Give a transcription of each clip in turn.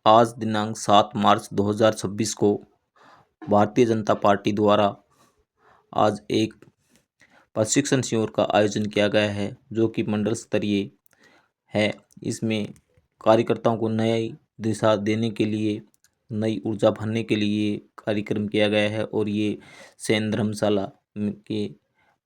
आज दिनांक 7 मार्च 2026 को भारतीय जनता पार्टी द्वारा आज एक प्रशिक्षण शिविर का आयोजन किया गया है, जो कि मंडल स्तरीय है। इसमें कार्यकर्ताओं को नई दिशा देने के लिए, नई ऊर्जा भरने के लिए कार्यक्रम किया गया है और ये सैन्य धर्मशाला के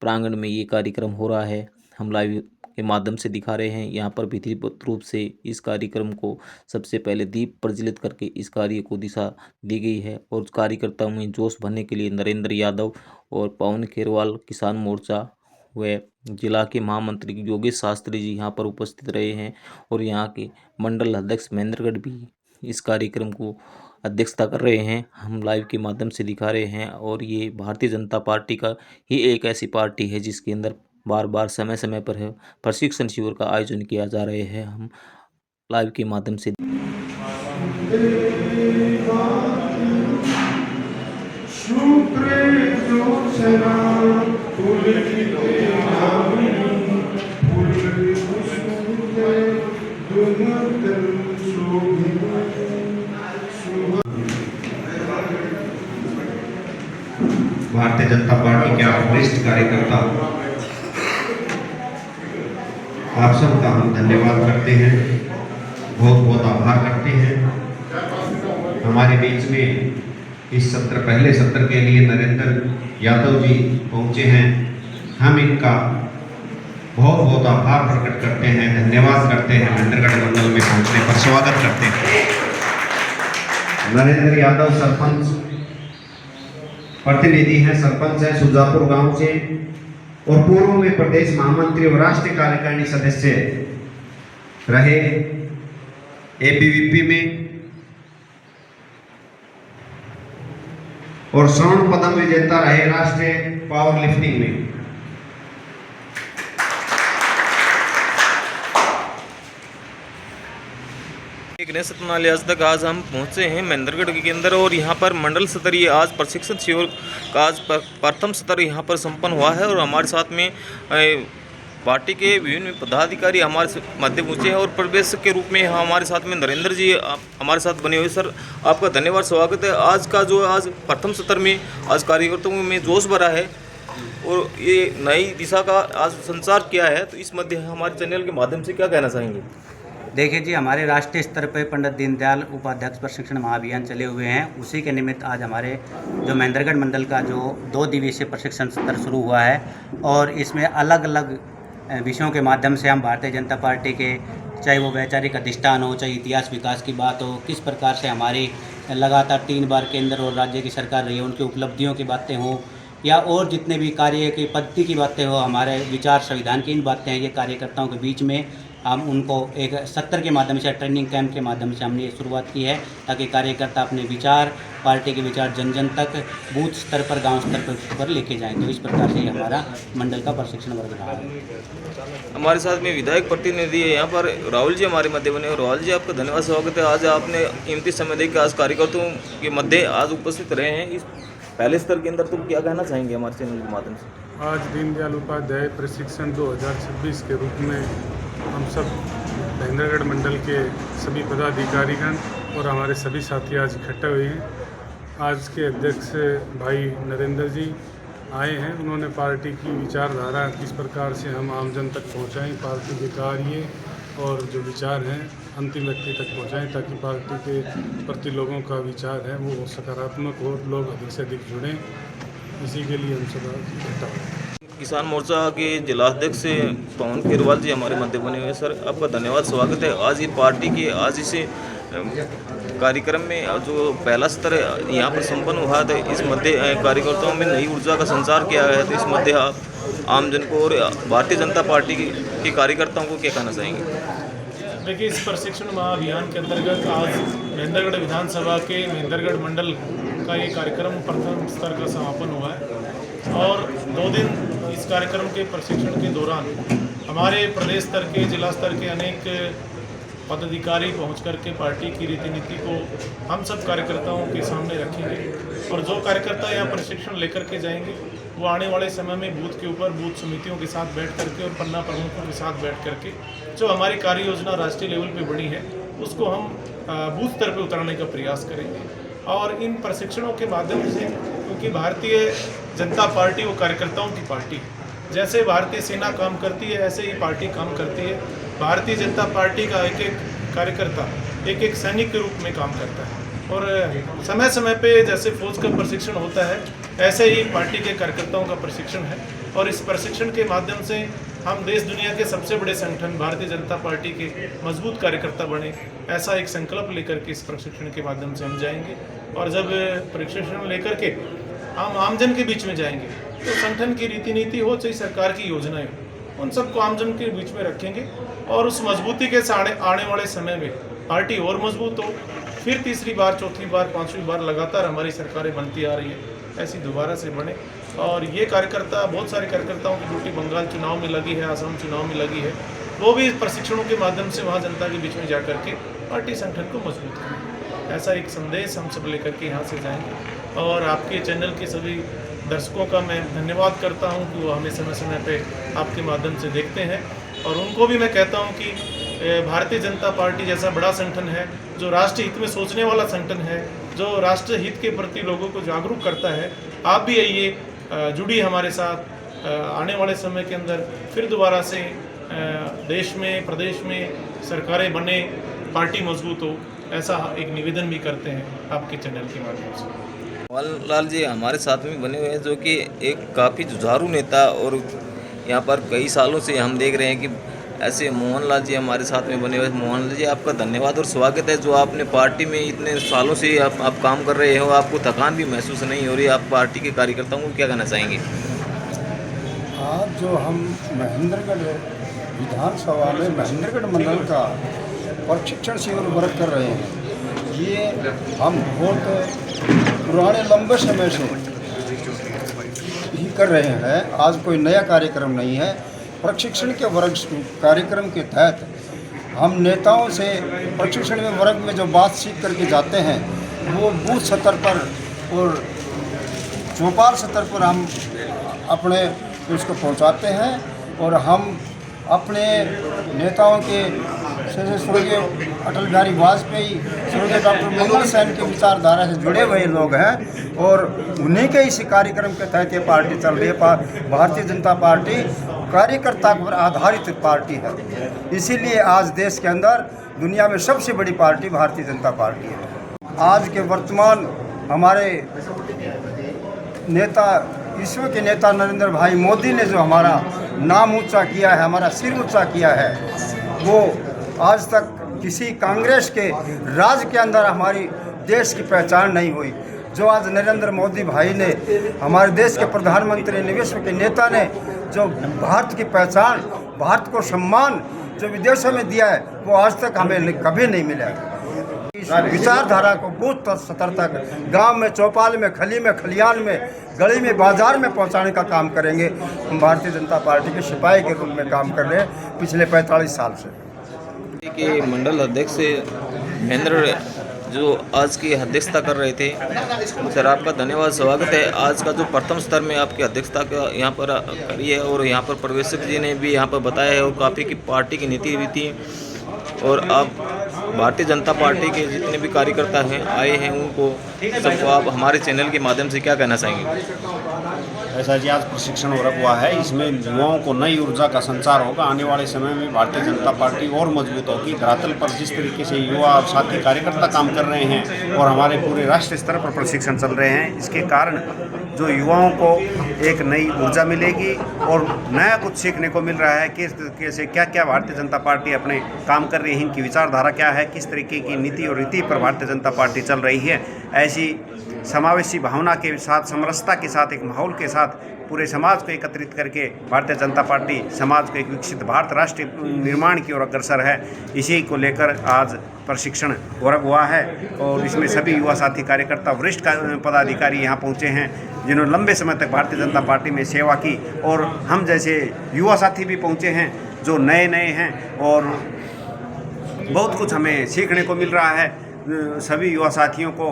प्रांगण में ये कार्यक्रम हो रहा है। हम लाइव के माध्यम से दिखा रहे हैं। यहाँ पर विधिवत रूप से इस कार्यक्रम को सबसे पहले दीप प्रज्वलित करके इस कार्य को दिशा दी गई है और कार्यकर्ताओं में जोश भरने के लिए नरेंद्र यादव और पवन खेरवाल किसान मोर्चा व जिला के महामंत्री योगेश शास्त्री जी यहाँ पर उपस्थित रहे हैं और यहाँ के मंडल अध्यक्ष महेंद्रगढ़ भी इस कार्यक्रम को अध्यक्षता कर रहे हैं। हम लाइव के माध्यम से दिखा रहे हैं और ये भारतीय जनता पार्टी का ही एक ऐसी पार्टी है जिसके अंदर बार बार समय समय पर प्रशिक्षण शिविर का आयोजन किया जा रहे हैं। हम लाइव के माध्यम से भारतीय जनता पार्टी के आप वरिष्ठ कार्यकर्ता, आप सबका हम धन्यवाद करते हैं, बहुत बहुत आभार करते हैं। हमारे बीच में इस पहले सत्र के लिए नरेंद्र यादव जी पहुंचे हैं। हम इनका बहुत बहुत आभार प्रकट करते हैं, धन्यवाद करते हैं। महेंद्रगढ़ मंडल में पहुंचने पर स्वागत करते हैं। नरेंद्र यादव सरपंच प्रतिनिधि हैं, सरपंच है सुजापुर गांव से और पूर्व में प्रदेश महामंत्री और राष्ट्रीय कार्यकारिणी सदस्य रहे एबीवीपी में और स्वर्ण पदक विजेता रहे राष्ट्रीय पावर लिफ्टिंग में। सतनाली आज तक आज हम पहुंचे हैं महेंद्रगढ़ के अंदर और यहाँ पर मंडल स्तरीय आज प्रशिक्षण शिविर का आज प्रथम सत्र यहाँ पर संपन्न हुआ है और हमारे साथ में पार्टी के विभिन्न पदाधिकारी हमारे मध्य पहुँचे हैं और प्रवेशक के रूप में हमारे साथ में नरेंद्र जी हमारे साथ बने हुए। सर, आपका धन्यवाद, स्वागत है। आज का जो आज प्रथम सत्र में आज कार्यकर्ताओं में जोश भरा है और ये नई दिशा का आज संचार किया है, तो इस मध्य हमारे चैनल के माध्यम से क्या कहना चाहेंगे? देखिए जी, हमारे राष्ट्रीय स्तर पर पंडित दीनदयाल उपाध्याय प्रशिक्षण महाअभियान चले हुए हैं। उसी के निमित्त आज हमारे जो महेंद्रगढ़ मंडल का जो 2 दिवसीय प्रशिक्षण सत्र शुरू हुआ है और इसमें अलग अलग विषयों के माध्यम से हम भारतीय जनता पार्टी के, चाहे वो वैचारिक अधिष्ठान हो, चाहे इतिहास विकास की बात हो, किस प्रकार से हमारी लगातार 3 बार केंद्र और राज्य की सरकार रही है, उनकी उपलब्धियों की बातें हों या और जितने भी कार्य की पद्धति की बातें हो, हमारे विचार संविधान की इन बातें हैं, ये कार्यकर्ताओं के बीच में हम उनको एक सत्र के माध्यम से, ट्रेनिंग कैंप के माध्यम से हमने ये शुरुआत की है ताकि कार्यकर्ता अपने विचार, पार्टी के विचार जन जन तक, बूथ स्तर पर, गांव स्तर पर लेके जाएं। तो इस प्रकार से हमारा मंडल का प्रशिक्षण वर्ग रहा है। हमारे साथ में विधायक प्रतिनिधि है यहाँ पर राहुल जी हमारे मध्य बने। राहुल जी, आपका धन्यवाद, स्वागत है। आज आपने कीमती समय देकर आज कार्यकर्ताओं के मध्य आज उपस्थित रहे हैं इस पहले स्तर के अंदर, तो क्या कहना चाहेंगे हमारे चैनल के माध्यम से? आज दीनदयाल उपाध्याय प्रशिक्षण 2026 के रूप में हम सब महेंद्रगढ़ मंडल के सभी पदाधिकारीगण और हमारे सभी साथी आज इकट्ठे हुए हैं। आज के अध्यक्ष भाई नरेंद्र जी आए हैं। उन्होंने पार्टी की विचारधारा किस प्रकार से हम आम जन तक पहुँचाएँ, पार्टी के कार्य और जो विचार हैं अंतिम व्यक्ति तक पहुँचाएँ ताकि पार्टी के प्रति लोगों का विचार है वो सकारात्मक हो, लोग अधिक से अधिक जुड़ें। इसी के लिए हम सब इकट्ठा हुए। किसान मोर्चा के जिला अध्यक्ष पवन खेरवाल जी हमारे मध्य बने हुए। सर, आपका धन्यवाद, स्वागत है। आज ये पार्टी के आज इस कार्यक्रम में जो पहला स्तर यहाँ पर संपन्न हुआ था, इस मध्य कार्यकर्ताओं में नई ऊर्जा का संचार किया गया है, तो इस मध्य आप आम जन को और भारतीय जनता पार्टी के कार्यकर्ताओं को क्या कहना चाहेंगे? देखिए, इस प्रशिक्षण महाअभियान के अंतर्गत आज महेंद्रगढ़ विधानसभा के महेंद्रगढ़ मंडल का ये कार्यक्रम प्रथम स्तर का समापन हुआ है और 2 दिन इस कार्यक्रम के प्रशिक्षण के दौरान हमारे प्रदेश स्तर के, जिला स्तर के अनेक पदाधिकारी पहुंच करके पार्टी की रीति नीति को हम सब कार्यकर्ताओं के सामने रखेंगे और जो कार्यकर्ता यहाँ प्रशिक्षण लेकर के जाएंगे वो आने वाले समय में बूथ के ऊपर बूथ समितियों के साथ बैठ करके और पन्ना प्रमुखों के साथ बैठ करके जो हमारी कार्य योजना राष्ट्रीय लेवल पे बनी है उसको हम बूथ स्तर पर उतारने का प्रयास करेंगे। और इन प्रशिक्षणों के माध्यम से, क्योंकि भारतीय जनता पार्टी वो कार्यकर्ताओं की पार्टी है, जैसे भारतीय सेना काम करती है ऐसे ही पार्टी काम करती है। भारतीय जनता पार्टी का एक एक कार्यकर्ता एक एक सैनिक के रूप में काम करता है और समय समय पे जैसे फौज का प्रशिक्षण होता है ऐसे ही पार्टी के कार्यकर्ताओं का प्रशिक्षण है। और इस प्रशिक्षण के माध्यम से हम देश दुनिया के सबसे बड़े संगठन भारतीय जनता पार्टी के मजबूत कार्यकर्ता बने, ऐसा एक संकल्प लेकर के इस प्रशिक्षण के माध्यम से हम जाएंगे। और जब प्रशिक्षण लेकर के हम आमजन के बीच में जाएंगे तो संगठन की रीति नीति हो चाहे सरकार की योजनाएं हो, उन सबको आमजन के बीच में रखेंगे और उस मजबूती के साथ आने वाले समय में पार्टी और मजबूत हो, फिर तीसरी बार, चौथी बार, पांचवी बार लगातार हमारी सरकारें बनती आ रही है, ऐसी दोबारा से बने। और ये कार्यकर्ता, बहुत सारे कार्यकर्ताओं की ड्यूटी बंगाल चुनाव में लगी है, असम चुनाव में लगी है, वो भी प्रशिक्षणों के माध्यम से वहाँ जनता के बीच में जा करके पार्टी संगठन को मजबूत करें, ऐसा एक संदेश हम सब लेकर के यहाँ से जाएंगे। और आपके चैनल के सभी दर्शकों का मैं धन्यवाद करता हूँ कि वो हमें समय समय पे आपके माध्यम से देखते हैं। और उनको भी मैं कहता हूँ कि भारतीय जनता पार्टी जैसा बड़ा संगठन है, जो राष्ट्र हित में सोचने वाला संगठन है, जो राष्ट्र हित के प्रति लोगों को जागरूक करता है, आप भी आइए, जुड़िए हमारे साथ। आने वाले समय के अंदर फिर दोबारा से देश में, प्रदेश में सरकारें बने, पार्टी मजबूत हो, ऐसा एक निवेदन भी करते हैं आपके चैनल के माध्यम से। मोहन लाल जी हमारे साथ में बने हुए हैं, जो कि एक काफ़ी जुझारू नेता, और यहाँ पर कई सालों से हम देख रहे हैं कि ऐसे मोहन लाल जी हमारे साथ में बने हुए हैं। मोहन लाल जी, आपका धन्यवाद और स्वागत है, जो आपने पार्टी में इतने सालों से आप काम कर रहे हो, आपको थकान भी महसूस नहीं हो रही। आप पार्टी के कार्यकर्ताओं को क्या कहना चाहेंगे? आज जो हम महेंद्रगढ़ विधानसभा में महेंद्रगढ़ मंडल का प्रशिक्षण शिविर वर्क कर रहे हैं, ये हम बहुत पुराने लंबे समय से ही कर रहे हैं। आज कोई नया कार्यक्रम नहीं है। प्रशिक्षण के वर्ग कार्यक्रम के तहत हम नेताओं से प्रशिक्षण में वर्ग में जो बात सीख करके जाते हैं वो बूथ स्तर पर और चौपाल स्तर पर हम अपने उसको पहुंचाते हैं। और हम अपने नेताओं के स्वर्गीय अटल बिहारी वाजपेयी, स्वर्गीय डॉक्टर मंगल सेन के विचारधारा से जुड़े हुए लोग हैं और उन्हीं के इसी कार्यक्रम के तहत ये पार्टी चल रही है। भारतीय जनता पार्टी कार्यकर्ता पर आधारित पार्टी है, इसीलिए आज देश के अंदर दुनिया में सबसे बड़ी पार्टी भारतीय जनता पार्टी है। आज के वर्तमान हमारे नेता, विश्व के नेता नरेंद्र भाई मोदी ने जो हमारा नाम ऊंचा किया है, हमारा सिर ऊंचा किया है, वो आज तक किसी कांग्रेस के राज के अंदर हमारी देश की पहचान नहीं हुई। जो आज नरेंद्र मोदी भाई ने, हमारे देश के प्रधानमंत्री ने, विश्व के नेता ने जो भारत की पहचान, भारत को सम्मान जो विदेशों में दिया है, वो आज तक हमें कभी नहीं मिला। इस विचारधारा को बूथ स्तर तक, गांव में, चौपाल में, खली में, खलियान में, गली में, बाजार में पहुंचाने का काम करेंगे। हम भारतीय जनता पार्टी के सिपाही के रूप में काम कर रहे हैं पिछले 45 साल से। कि मंडल अध्यक्ष महेंद्र जो आज की अध्यक्षता कर रहे थे, सर आपका धन्यवाद, स्वागत है। आज का जो प्रथम स्तर में आपकी अध्यक्षता का यहाँ पर करी है, और यहाँ पर प्रवेशक जी ने भी यहाँ पर बताया है, और काफ़ी की पार्टी की नीति भी थी, और आप भारतीय जनता पार्टी के जितने भी कार्यकर्ता हैं आए हैं, उनको सबको आप हमारे चैनल के माध्यम से क्या कहना चाहेंगे? ऐसा जी, आज प्रशिक्षण हो हुआ है, इसमें युवाओं को नई ऊर्जा का संचार होगा। आने वाले समय में भारतीय जनता पार्टी और मजबूत होगी। धरातल पर जिस तरीके से युवा और साथी कार्यकर्ता काम कर रहे हैं और हमारे पूरे राष्ट्रीय स्तर पर प्रशिक्षण चल रहे हैं, इसके कारण जो युवाओं को एक नई ऊर्जा मिलेगी और नया कुछ सीखने को मिल रहा है कि किस तरीके से क्या क्या भारतीय जनता पार्टी अपने काम कर रही है, इनकी विचारधारा क्या है, किस तरीके की नीति और रीति पर भारतीय जनता पार्टी चल रही है। ऐसी समावेशी भावना के साथ, समरसता के साथ, एक माहौल के साथ पूरे समाज को एकत्रित करके भारतीय जनता पार्टी समाज को एक विकसित भारत राष्ट्र निर्माण की ओर अग्रसर है। इसी को लेकर आज प्रशिक्षण वर्ग हुआ है और इसमें सभी युवा साथी कार्यकर्ता, वरिष्ठ पदाधिकारी यहाँ पहुँचे हैं, जिन्होंने लंबे समय तक भारतीय जनता पार्टी में सेवा की, और हम जैसे युवा साथी भी पहुँचे हैं जो नए हैं, और बहुत कुछ हमें सीखने को मिल रहा है। सभी युवा साथियों को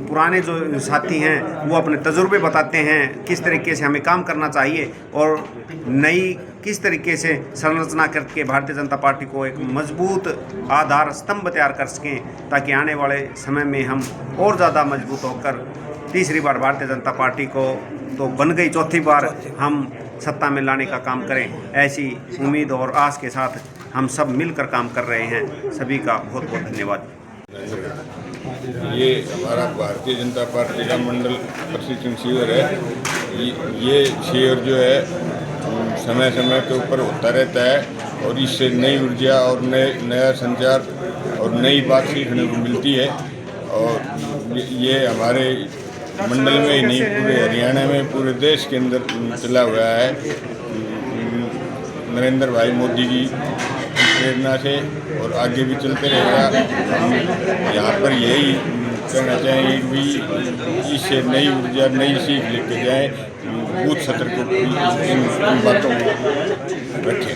पुराने जो साथी हैं वो अपने तजुर्बे बताते हैं किस तरीके से हमें काम करना चाहिए और नई किस तरीके से संरचना करके भारतीय जनता पार्टी को एक मजबूत आधार स्तंभ तैयार कर सकें ताकि आने वाले समय में हम और ज़्यादा मजबूत होकर तीसरी बार भारतीय जनता पार्टी को तो बन गई, चौथी बार हम सत्ता में लाने का काम करें। ऐसी उम्मीद और आस के साथ हम सब मिलकर काम कर रहे हैं। सभी का बहुत बहुत धन्यवाद। ये हमारा भारतीय जनता पार्टी का मंडल प्रशिक्षण शिविर है। ये शिविर जो है समय समय के ऊपर होता रहता है और इससे नई ऊर्जा और नया संचार और नई बात सीखने को मिलती है। और ये हमारे मंडल में ही नहीं, पूरे हरियाणा में, पूरे देश के अंदर चला हुआ है। नरेंद्र भाई मोदी की प्रेरणा से और आगे भी चलते रहेगा। हम यहाँ पर यही कहना चाहेंगे कि भी इससे नई ऊर्जा, नई सीख लेके जाएं, बूथ सत्र को इन बातों को रखें।